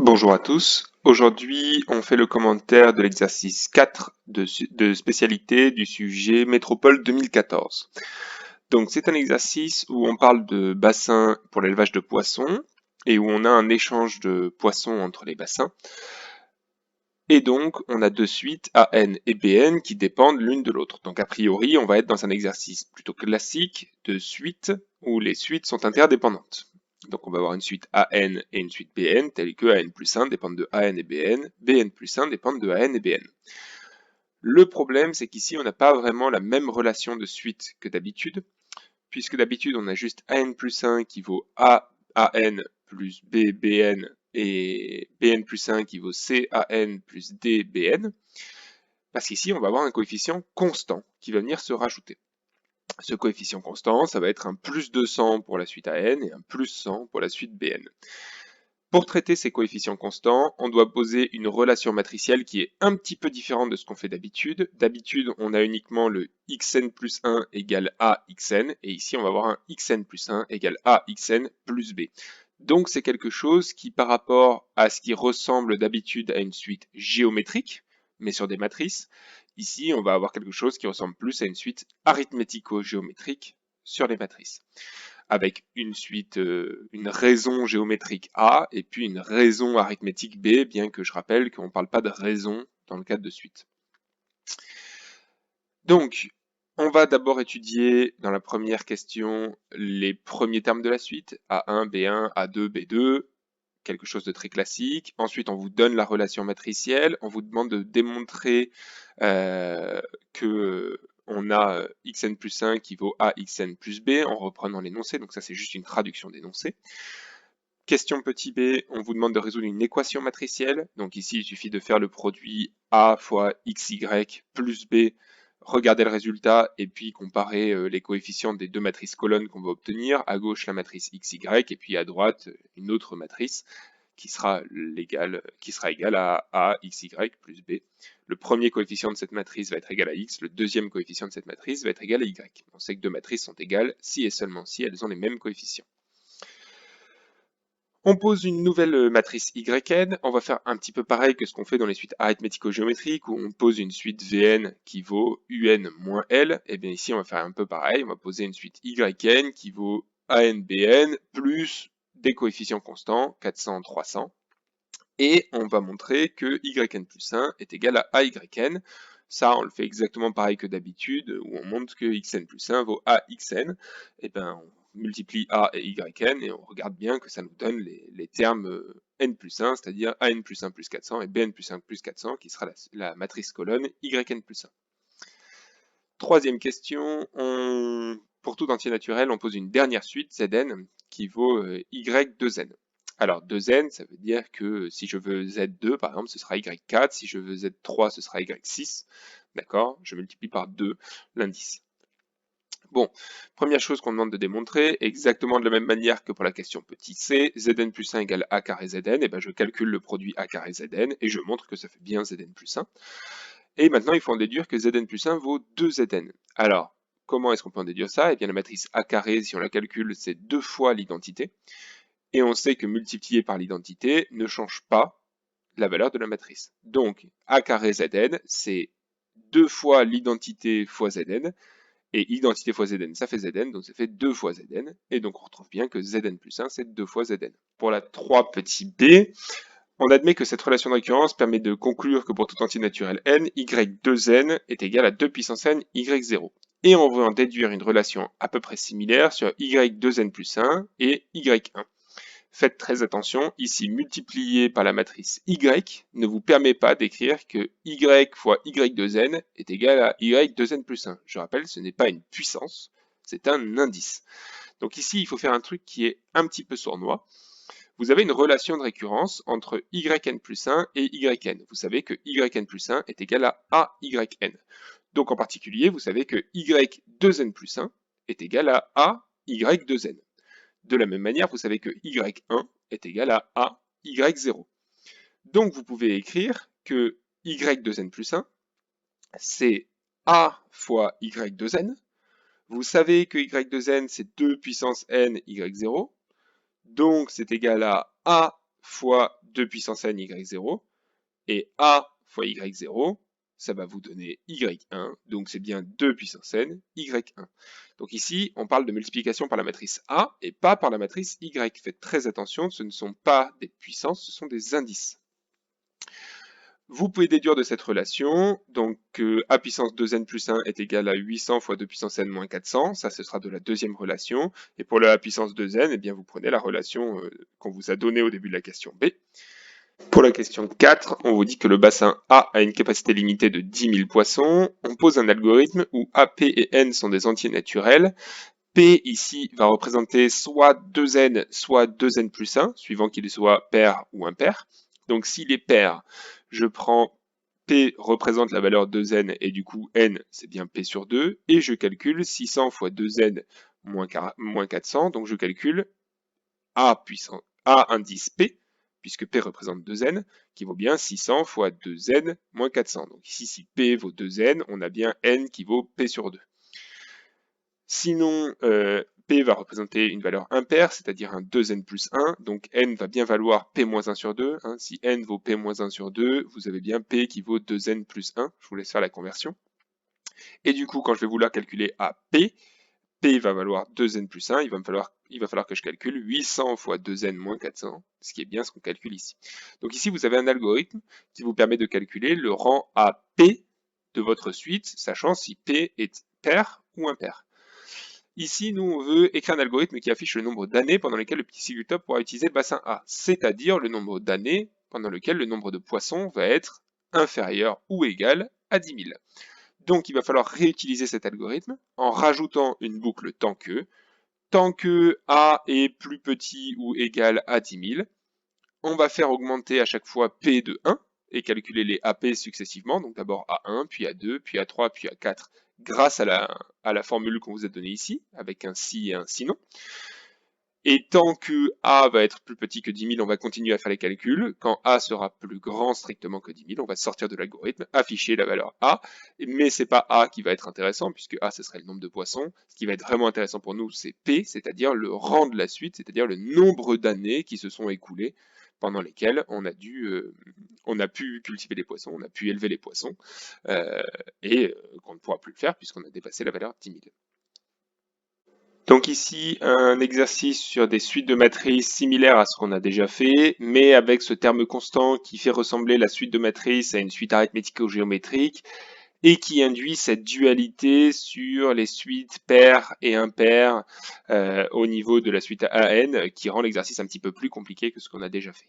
Bonjour à tous. Aujourd'hui, on fait le commentaire de l'exercice 4 de spécialité du sujet Métropole 2014. Donc, c'est un exercice où on parle de bassins pour l'élevage de poissons et où on a un échange de poissons entre les bassins. Et donc, on a deux suites AN et BN qui dépendent l'une de l'autre. Donc, a priori, on va être dans un exercice plutôt classique de suite où les suites sont interdépendantes. Donc, on va avoir une suite AN et une suite BN, telle que AN plus 1 dépendent de AN et BN plus 1 dépendent de AN et BN. Le problème, c'est qu'ici, on n'a pas vraiment la même relation de suite que d'habitude, puisque d'habitude, on a juste AN plus 1 qui vaut AN plus BN et Bn plus 1 qui vaut CAN plus DBN, parce qu'ici, on va avoir un coefficient constant qui va venir se rajouter. Ce coefficient constant, ça va être un plus 200 pour la suite AN et un plus 100 pour la suite BN. Pour traiter ces coefficients constants, on doit poser une relation matricielle qui est un petit peu différente de ce qu'on fait d'habitude. D'habitude, on a uniquement le xn plus 1 égale axn, et ici, on va avoir un xn plus 1 égale axn plus b. Donc, c'est quelque chose qui, par rapport à ce qui ressemble d'habitude à une suite géométrique, mais sur des matrices, ici, on va avoir quelque chose qui ressemble plus à une suite arithmético-géométrique sur les matrices, avec une suite, une raison géométrique A et puis une raison arithmétique B, bien que je rappelle qu'on ne parle pas de raison dans le cadre de suite. Donc, on va d'abord étudier dans la première question les premiers termes de la suite, A1, B1, A2, B2, quelque chose de très classique. Ensuite, on vous donne la relation matricielle, on vous demande de démontrer que on a xn plus 1 qui vaut axn plus b en reprenant l'énoncé, donc ça c'est juste une traduction d'énoncé. Question petit b, on vous demande de résoudre une équation matricielle, donc ici il suffit de faire le produit a fois xy plus b, regarder le résultat et puis comparer les coefficients des deux matrices colonnes qu'on va obtenir, à gauche la matrice xy et puis à droite une autre matrice qui sera égale à a xy plus b. Le premier coefficient de cette matrice va être égal à x, le deuxième coefficient de cette matrice va être égal à y. On sait que deux matrices sont égales si et seulement si elles ont les mêmes coefficients. On pose une nouvelle matrice yn, on va faire un petit peu pareil que ce qu'on fait dans les suites arithmético-géométriques où on pose une suite vn qui vaut un moins l, et bien ici on va faire un peu pareil, on va poser une suite yn qui vaut anbn plus des coefficients constants, 400, 300, et on va montrer que yn plus 1 est égal à ayn. Ça, on le fait exactement pareil que d'habitude, où on montre que xn plus 1 vaut axn. Et bien, on multiplie a et yn, et on regarde bien que ça nous donne les termes n plus 1, c'est-à-dire an plus 1 plus 400 et bn plus 1 plus 400, qui sera la matrice colonne yn plus 1. Troisième question, pour tout entier naturel, on pose une dernière suite, zn, qui vaut y2n. Alors 2n, ça veut dire que si je veux z2, par exemple, ce sera y4, si je veux z3, ce sera y6, d'accord? Je multiplie par 2 l'indice. Bon, première chose qu'on demande de démontrer, exactement de la même manière que pour la question petit c, zn plus 1 égale a carré zn, et ben je calcule le produit a carré zn, et je montre que ça fait bien zn plus 1. Et maintenant, il faut en déduire que zn plus 1 vaut 2zn. Alors, comment est-ce qu'on peut en déduire ça? Eh bien, la matrice a carré, si on la calcule, c'est 2 fois l'identité. Et on sait que multiplié par l'identité ne change pas la valeur de la matrice. Donc, a carré zn, c'est 2 fois l'identité fois zn, et identité fois zn, ça fait zn, donc ça fait 2 fois zn, et donc on retrouve bien que zn plus 1, c'est 2 fois zn. Pour la 3 petit b, on admet que cette relation de récurrence permet de conclure que pour tout entier naturel n, y2n est égal à 2 puissance n y0. Et on veut en déduire une relation à peu près similaire sur y2n plus 1 et y1. Faites très attention, ici multiplié par la matrice y ne vous permet pas d'écrire que y fois y2n est égal à y2n plus 1. Je rappelle, ce n'est pas une puissance, c'est un indice. Donc ici, il faut faire un truc qui est un petit peu sournois. Vous avez une relation de récurrence entre yn plus 1 et yn. Vous savez que yn plus 1 est égal à ayn. Donc en particulier, vous savez que y2n plus 1 est égal à ay2n. De la même manière, vous savez que y1 est égal à y0. Donc vous pouvez écrire que y2n plus 1, c'est a fois y2n. Vous savez que y2n, c'est 2 puissance n y0. Donc c'est égal à a fois 2 puissance n y0, et a fois y0, ça va vous donner y1, donc c'est bien 2 puissance n, y1. Donc ici, on parle de multiplication par la matrice A et pas par la matrice Y. Faites très attention, ce ne sont pas des puissances, ce sont des indices. Vous pouvez déduire de cette relation, donc a puissance 2n plus 1 est égal à 800 fois 2 puissance n moins 400, ça ce sera de la deuxième relation, et pour le a puissance 2n, eh bien vous prenez la relation qu'on vous a donnée au début de la question B. Pour la question 4, on vous dit que le bassin A a une capacité limitée de 10 000 poissons. On pose un algorithme où A, P et N sont des entiers naturels. P ici va représenter soit 2N, soit 2N plus 1, suivant qu'il soit pair ou impair. Donc s'il est pair, je prends P représente la valeur 2N et du coup N c'est bien P sur 2 et je calcule 600 fois 2N moins 400, donc je calcule A puissance A indice P, puisque P représente 2N, qui vaut bien 600 fois 2N moins 400. Donc ici, si P vaut 2N, on a bien N qui vaut P sur 2. Sinon, P va représenter une valeur impaire, c'est-à-dire un 2N plus 1, donc N va bien valoir P moins 1 sur 2. Hein. Si N vaut P moins 1 sur 2, vous avez bien P qui vaut 2N plus 1. Je vous laisse faire la conversion. Et du coup, quand je vais vouloir calculer à P, P va valoir 2n plus 1, il va falloir que je calcule 800 fois 2n moins 400, ce qui est bien ce qu'on calcule ici. Donc ici, vous avez un algorithme qui vous permet de calculer le rang à P de votre suite, sachant si P est pair ou impair. Ici, nous, on veut écrire un algorithme qui affiche le nombre d'années pendant lesquelles le petit Sigutop pourra utiliser le bassin A, c'est-à-dire le nombre d'années pendant lequel le nombre de poissons va être inférieur ou égal à 10 000. Donc il va falloir réutiliser cet algorithme en rajoutant une boucle tant que A est plus petit ou égal à 10 000, on va faire augmenter à chaque fois P de 1 et calculer les AP successivement, donc d'abord A1, puis A2, puis A3, puis A4, grâce à la formule qu'on vous a donnée ici, avec un si et un sinon. Et tant que A va être plus petit que 10 000, on va continuer à faire les calculs. Quand A sera plus grand strictement que 10 000, on va sortir de l'algorithme, afficher la valeur A. Mais c'est pas A qui va être intéressant, puisque A, ce serait le nombre de poissons. Ce qui va être vraiment intéressant pour nous, c'est P, c'est-à-dire le rang de la suite, c'est-à-dire le nombre d'années qui se sont écoulées pendant lesquelles on a pu cultiver les poissons, on a pu élever les poissons, et qu'on ne pourra plus le faire puisqu'on a dépassé la valeur 10 000. Donc ici, un exercice sur des suites de matrices similaires à ce qu'on a déjà fait, mais avec ce terme constant qui fait ressembler la suite de matrices à une suite arithmético-géométrique et qui induit cette dualité sur les suites paires et impaires au niveau de la suite AN qui rend l'exercice un petit peu plus compliqué que ce qu'on a déjà fait.